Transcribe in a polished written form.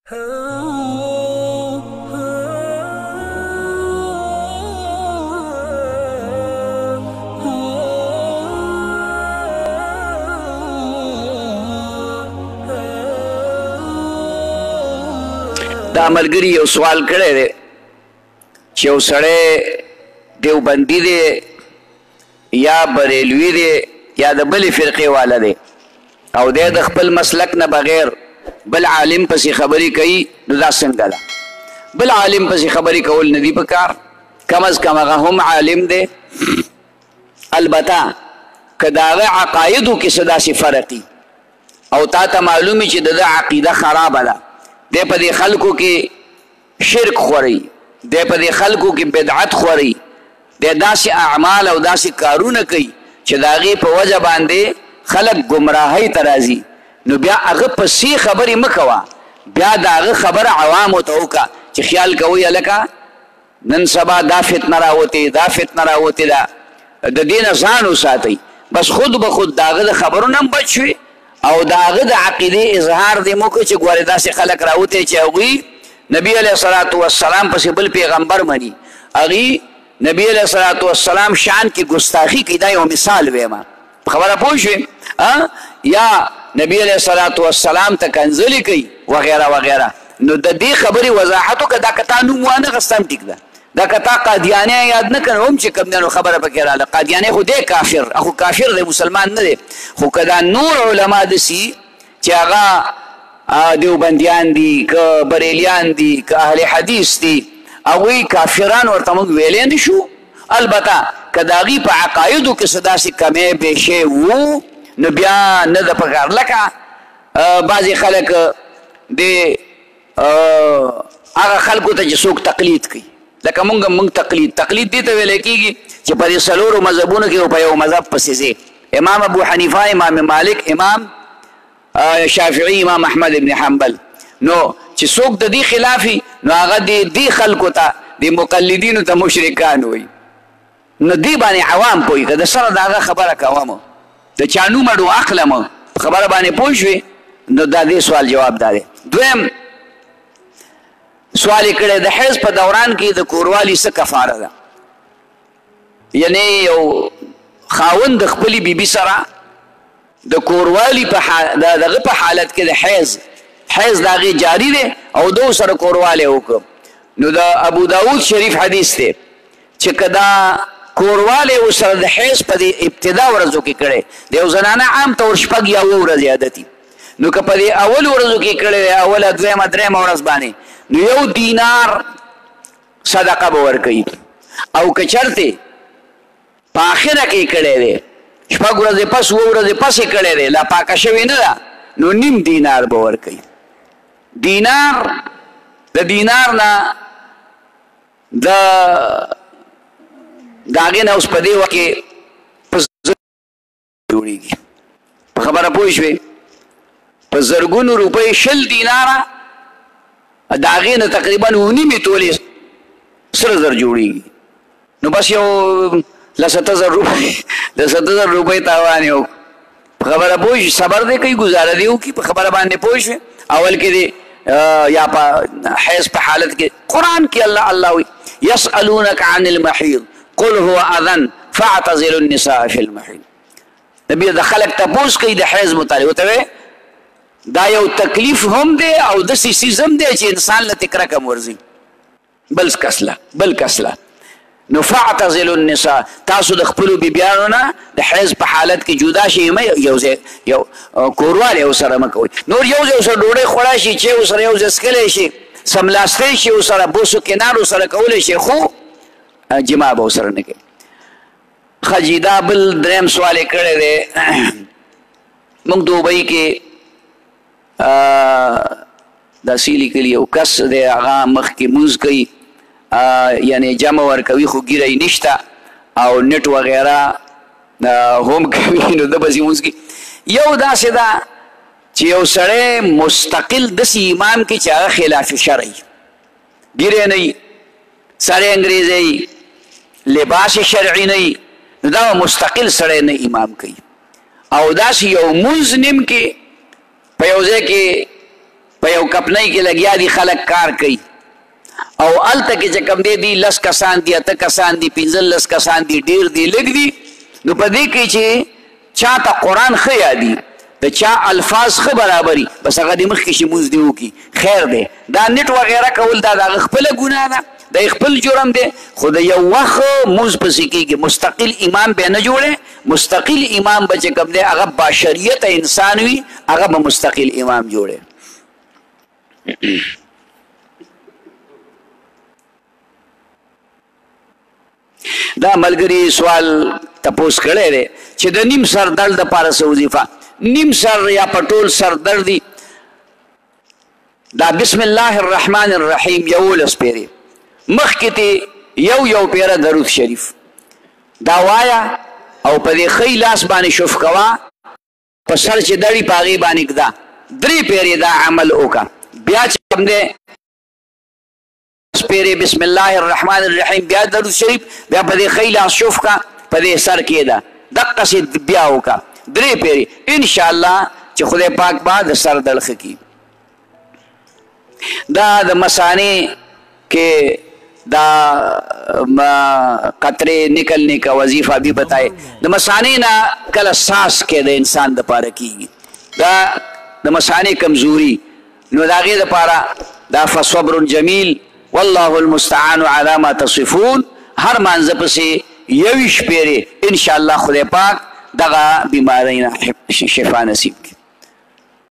دا ملګری یو سوال کړی دی چې یو سړی دیوبندي دی یا بریلوي دی یا د بلې فرقې والا دی او دی د خپل مسلک نه بغیر بل عالم پسې خبرې کوي نو دا څنګه ده بل عالم پسې خبرې کول نه دي پکار کم از کم هغه هم عالم دی البته که د هغه عقایدو کې څه داسې فرقي او تا ته معلوم وي چې د ده عقیده خرابه ده دی په دې خلکو کې شرک خوري دی په دې خلکو کې بدعت خوري دی داسې اعمال او داسې کارونه کوي چې د هغې په وجه باندې خلک ګمراهۍ ته راځي نو بیا هغه پسې خبرې مه کوه بیا د هغه خبره عوامو ته وکړه چې خیال کوئ هلکه نن سبا دا فتنه راوتې دا فتنه راوتې ده د دې نه ځان وساتئ بس خود به خود د هغه د خبرو نه هم بچ شوې او د هغه د عقیدې اظهار دې مو کوي چې ګورې داسې خلک راوتې چې هغوی نبي علیه الصلاة والسلام پسې بل پیغمبر مني هغوی نبي علیه الصلاة والسلام شان کې ګستاخي کوي دا یو مثال ویم خبره پوه شوې یا نبی علیہ الصلاة والسلام ته کنځلې کوي وغیره وغیره نو د دې خبرې وضاحت وکړه دا که تا نوم وانه غسته هم ټیک ده دا که تا قادیانی یاد نه کړه هم چې کوم دی نو خبره پکې راغله قادیانی خو دی کافر خو کافر دی مسلمان نه دی خو که دا نور علما داسي چې هغه دیوبندیان دي که بریلیان دي که اهل حدیث دي هغوی کافران ورته موږ ویلی نه شو البته که د هغوی په عقایدو کې څه داسې کمی بیشی وو نو بیا نه د پکار لکه بعضې خلک د هغه خلکو ته چې څوک تقلید کوي لکه مونږ تقلید دې ته ویلی کېږي چې په دې څلورو مذهبونو کې په یو مذهب پسې ځې امام ابو حنیفه امام مالک امام شافعي امام احمد ابن حنبل نو چې څوک د دې خلافي نو هغه دې خلکو ته د مقلدینو ته مشرکان وایي نو دې باندې عوام پوهي که د سره د هغه خبره کوم د چا نوم اډو اخلم خبره باندې پوه شوې نو دا دې سوال جواب دا دی دویم سوال یې کړی د حیض په دوران کې د کوروالي څه کفاره ده یعنی یو خاوند د خپلې بیبي سره د کوروالي دغه په حالت کې د حیض د هغې جاري دی او دو سره کوروالی وکړو نو د ابو داود شریف حدیث دی چې که دا کوروالی ورسره د حیض په دې ابتدا ورځو کې کړی د یو زنانه عام طور شپږ یا اووه ورځې عادتي نو که په دې اولو ورځو کې کړی دی اوله دویمه درېیمه ورځ باندې نو 1 دینار صدقه به ورکوي او که چرتې په آخره کې کړی دی شپږ ورځې پس اووه ورځې پس یې کړی دی لا پاکه شوې نه ده نو 1.5 دینار به ورکوي دینار د دینار نه د هغې نه اوس په دې وخت کې په جوړېږي په خبره پوه شوې په زرګونو روپۍ 20 دیناره د هغې نه تقریبا 9 تولې سره زر جوړېږي نو بس یو 70,000 روپۍ تاوان یې وکړو په خبره پوه شوې صبر دی کوي ګزاره دی وکړي په خبره باندې پوه شوې اول کې دی یا په حیض په حالت کې قرآن کې الله وي یسألونک عن المحیض قل هو اذن فاعتزلوا النساء في المحيض نبی د خلک تپوس کوي د حیض متعلق ورته دا یو تکلیف هم دی او داسې څیز هم دی چې انسان له تکره کم ورځي بل کسله نو فاعتزلوا النساء تاسو د خپلو بیبیانو نه د حیض په حالت کې جدا شئ یو کوروالی ورسره مه کوئ نور یو ځای ورسره ډوډۍ خوړی شي چې ورسره یو ځای څښلی شي سملاستی شي ورسره بوسو کنار ورسره کولی شي خو جماع به ورسره نه کوي ښه جي دا بل درېیم سوال یې کړی دی موږ دوبۍ کې داسې لیکلي یو کس دی هغه مخکې مونځ کوي یعنی جمع ورکوي خو ګیره یې نشته او نټ وغیره هم کوي نو ده بسې مونځ کوي یو داسې ده چې یو سړی مستقل داسې امام کې چې هغه خلاف شرعي ګیرې نه وي سړی انګریزی لباس شرعي نه وي نو دا مستقل سړی نه امام کوي او داسې یو مونځ نیم کې په یو ځای کې په یو کپنۍ کې لګیا دي خلک کار کوي او هلته کې چې کوم دی 10 کسان دي 8 کسان دي 15 کسان دي ډېر دي لږ دي نو په دې کې چې چا ته قرآن ښه یادي د چا الفاظ ښه برابري بس هغه د مخکې چې مونځ دې وکړي خیر دی دا نټ وغیره کول دا د هغه خپله ګناه ده د خپل جرم دی خو د یو وخت مونځ پسې کېږي مستقل امام به نه جوړی مستقل امام به چې کوم دی هغه باشریته انسان وي هغه به مستقل امام جوړی دا ملګری سوال تپوس کړی دی چې د نیم سر درد دپاره څه وظیفه نیم سر یا په ټول سر درد دي دا بسم الله الرحمن الرحیم 11 پیرې مخکې ته یو پیره درود شریف دا وایا او په دې ښی لاس باندې شف کوه په سر چې دړي په هغې باندې ږده 3 پیرې دا عمل وکړه بیا چې کوم دی پیرې بسم الله الرحمن الرحیم بیا درود شریف بیا په دې ښی لاس شف کا په دې سر کېده دقسې بیا وکړه 3 پیرې انشاءالله چې خدای پاک به د سر درد ښه کړي دا د مثانې کې دا قطرے نکلنے کا وظیفہ بھی بتائے د مثانې نه کله ساس کې د انسان دپاره کېږي دا د مثانې کمزوري نو د هغې دپاره دا فصبر جمیل والله المستعان على ما تصفون هر مانځه پسې 21 پیرې انشاءالله خدای پاک دغه بیماری نه شفا نصیب کړي